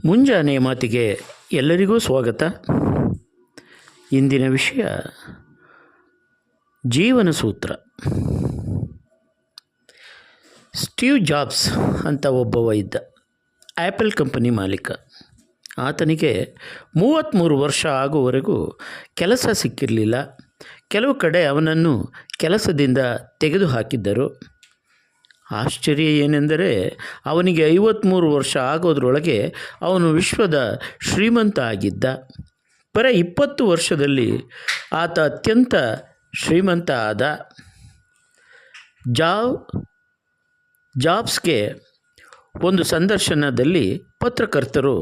ಮುಂಜಾನೆಯ ಮಾತಿಗೆ ಎಲ್ಲರಿಗೂ ಸ್ವಾಗತ. ಇಂದಿನ ವಿಷಯ ಜೀವನ ಸೂತ್ರ. ಸ್ಟೀವ್ ಜಾಬ್ಸ್ ಅಂತ ಒಬ್ಬವ ಇದ್ದ, ಆ್ಯಪಲ್ ಕಂಪನಿ ಮಾಲೀಕ. ಆತನಿಗೆ 33 ವರ್ಷ ಆಗುವವರೆಗೂ ಕೆಲಸ ಸಿಕ್ಕಿರಲಿಲ್ಲ. ಕೆಲವು ಕಡೆ ಅವನನ್ನು ಕೆಲಸದಿಂದ ತೆಗೆದುಹಾಕಿದ್ದರು. ಆಶ್ಚರ್ಯ ಏನೆಂದರೆ, ಅವನಿಗೆ 53 ವರ್ಷ ಆಗೋದ್ರೊಳಗೆ ಅವನು ವಿಶ್ವದ ಶ್ರೀಮಂತ ಆಗಿದ್ದ. 20 ವರ್ಷದಲ್ಲಿ ಆತ ಅತ್ಯಂತ ಶ್ರೀಮಂತ ಆದ. ಜಾಬ್ಸ್ಗೆ ಒಂದು ಸಂದರ್ಶನದಲ್ಲಿ ಪತ್ರಕರ್ತರು,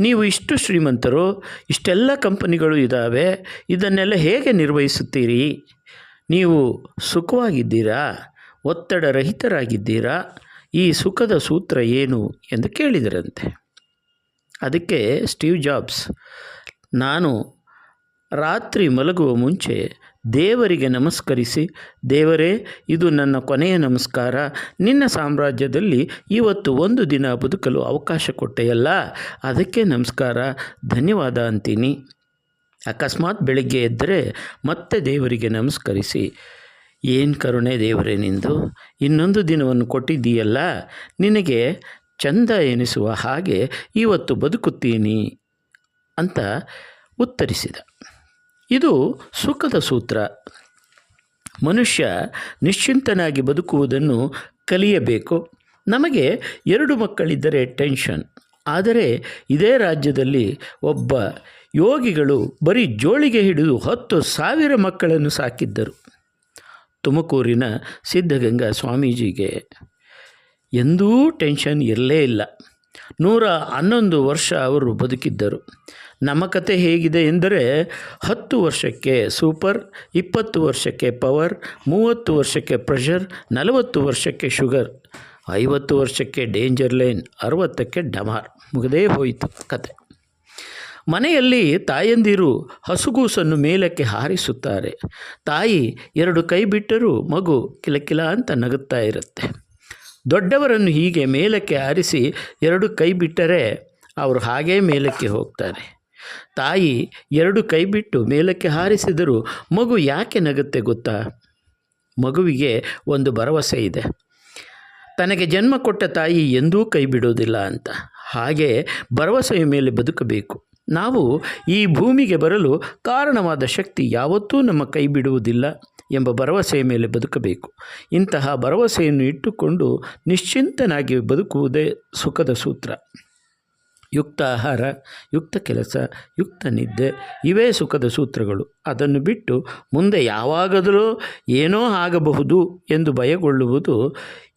ನೀವು ಇಷ್ಟು ಶ್ರೀಮಂತರು, ಇಷ್ಟೆಲ್ಲ ಕಂಪನಿಗಳು ಇದ್ದಾವೆ, ಇದನ್ನೆಲ್ಲ ಹೇಗೆ ನಿರ್ವಹಿಸುತ್ತೀರಿ? ನೀವು ಸುಖವಾಗಿದ್ದೀರಾ? ಒತ್ತಡರಹಿತರಾಗಿದ್ದೀರಾ? ಈ ಸುಖದ ಸೂತ್ರ ಏನು ಎಂದು ಕೇಳಿದರಂತೆ. ಅದಕ್ಕೆ ಸ್ಟೀವ್ ಜಾಬ್ಸ್, ನಾನು ರಾತ್ರಿ ಮಲಗುವ ಮುಂಚೆ ದೇವರಿಗೆ ನಮಸ್ಕರಿಸಿ, ದೇವರೇ, ಇದು ನನ್ನ ಕೊನೆಯ ನಮಸ್ಕಾರ, ನಿನ್ನ ಸಾಮ್ರಾಜ್ಯದಲ್ಲಿ ಇವತ್ತು ಒಂದು ದಿನ ಬದುಕಲು ಅವಕಾಶ ಕೊಟ್ಟೆಯಲ್ಲ, ಅದಕ್ಕೆ ನಮಸ್ಕಾರ, ಧನ್ಯವಾದ ಅಂತೀನಿ. ಅಕಸ್ಮಾತ್ ಬೆಳಗ್ಗೆ ಎದ್ದರೆ ಮತ್ತೆ ದೇವರಿಗೆ ನಮಸ್ಕರಿಸಿ, ಏನು ಕರುಣೆ ದೇವರೇ ನಿಂದು, ಇನ್ನೊಂದು ದಿನವನ್ನು ಕೊಟ್ಟಿದ್ದೀಯಲ್ಲ, ನಿನಗೆ ಚಂದ ಎನಿಸುವ ಹಾಗೆ ಇವತ್ತು ಬದುಕುತ್ತೀನಿ ಅಂತ ಉತ್ತರಿಸಿದ. ಇದು ಸುಖದ ಸೂತ್ರ. ಮನುಷ್ಯ ನಿಶ್ಚಿಂತನಾಗಿ ಬದುಕುವುದನ್ನು ಕಲಿಯಬೇಕು. ನಮಗೆ 2 ಮಕ್ಕಳಿದ್ದರೆ ಟೆನ್ಷನ್. ಆದರೆ ಇದೇ ರಾಜ್ಯದಲ್ಲಿ ಒಬ್ಬ ಯೋಗಿಗಳು ಬರೀ ಜೋಳಿಗೆ ಹಿಡಿದು 10,000 ಮಕ್ಕಳನ್ನು ಸಾಕಿದ್ದರು. ತುಮಕೂರಿನ ಸಿದ್ಧಗಂಗಾ ಸ್ವಾಮೀಜಿಗೆ ಎಂದೂ ಟೆನ್ಷನ್ ಇರಲೇ ಇಲ್ಲ. 111 ವರ್ಷ ಅವರು ಬದುಕಿದ್ದರು. ನಮ್ಮ ಕತೆ ಹೇಗಿದೆ ಎಂದರೆ, 10 ವರ್ಷಕ್ಕೆ ಸೂಪರ್, 20 ವರ್ಷಕ್ಕೆ ಪವರ್, 30 ವರ್ಷಕ್ಕೆ ಪ್ರೆಷರ್, 40 ವರ್ಷಕ್ಕೆ ಶುಗರ್, 50 ವರ್ಷಕ್ಕೆ ಡೇಂಜರ್ ಲೈನ್, 60ಕ್ಕೆ ಡಮಾರ್. ಮುಗದೇ ಹೋಯಿತು ಕತೆ. ಮನೆಯಲ್ಲಿ ತಾಯಂದಿರು ಹಸುಗೂಸನ್ನು ಮೇಲಕ್ಕೆ ಹಾರಿಸುತ್ತಾರೆ. ತಾಯಿ 2 ಕೈ ಬಿಟ್ಟರೂ ಮಗು ಕಿಲಕಿಲ ಅಂತ ನಗುತ್ತಾ ಇರುತ್ತೆ. ದೊಡ್ಡವರನ್ನು ಹೀಗೆ ಮೇಲಕ್ಕೆ ಹಾರಿಸಿ 2 ಕೈ ಬಿಟ್ಟರೆ ಅವರು ಹಾಗೇ ಮೇಲಕ್ಕೆ ಹೋಗ್ತಾರೆ. ತಾಯಿ 2 ಕೈ ಬಿಟ್ಟು ಮೇಲಕ್ಕೆ ಹಾರಿಸಿದರೂ ಮಗು ಯಾಕೆ ನಗುತ್ತೆ ಗೊತ್ತಾ? ಮಗುವಿಗೆ ಒಂದು ಭರವಸೆ ಇದೆ, ತನಗೆ ಜನ್ಮ ಕೊಟ್ಟ ತಾಯಿ ಎಂದೂ ಕೈ ಬಿಡೋದಿಲ್ಲ ಅಂತ. ಹಾಗೆ ಭರವಸೆಯ ಮೇಲೆ ಬದುಕಬೇಕು. ನಾವು ಈ ಭೂಮಿಗೆ ಬರಲು ಕಾರಣವಾದ ಶಕ್ತಿ ಯಾವತ್ತೂ ನಮ್ಮ ಕೈ ಬಿಡುವುದಿಲ್ಲ ಎಂಬ ಭರವಸೆಯ ಮೇಲೆ ಬದುಕಬೇಕು. ಇಂತಹ ಭರವಸೆಯನ್ನು ಇಟ್ಟುಕೊಂಡು ನಿಶ್ಚಿಂತನಾಗಿ ಬದುಕುವುದೇ ಸುಖದ ಸೂತ್ರ. ಯುಕ್ತ ಆಹಾರ, ಯುಕ್ತ ಕೆಲಸ, ಯುಕ್ತ ನಿದ್ದೆ, ಇವೇ ಸುಖದ ಸೂತ್ರಗಳು. ಅದನ್ನು ಬಿಟ್ಟು ಮುಂದೆ ಯಾವಾಗಲೂ ಏನೋ ಆಗಬಹುದು ಎಂದು ಭಯಗೊಳ್ಳುವುದು,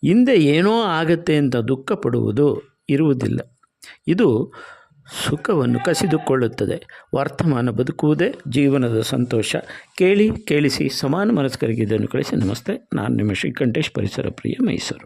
ಹಿಂದೆ ಏನೋ ಆಗತ್ತೆ ಅಂತ ದುಃಖ ಪಡುವುದು ಇರುವುದಿಲ್ಲ. ಇದು ಸುಖವನ್ನು ಕಸಿದುಕೊಳ್ಳುತ್ತದೆ. ವರ್ತಮಾನ ಬದುಕುವುದೇ ಜೀವನದ ಸಂತೋಷ. ಕೇಳಿಸಿ ಸಮಾನ ಮನಸ್ಕರಿಗೆ ಇದನ್ನು ಕಳಿಸಿ. ನಮಸ್ತೆ, ನಾನು ನಿಮ್ಮ ಶ್ರೀಕಂಠೇಶ್, ಪರಿಸರ ಪ್ರಿಯ, ಮೈಸೂರು.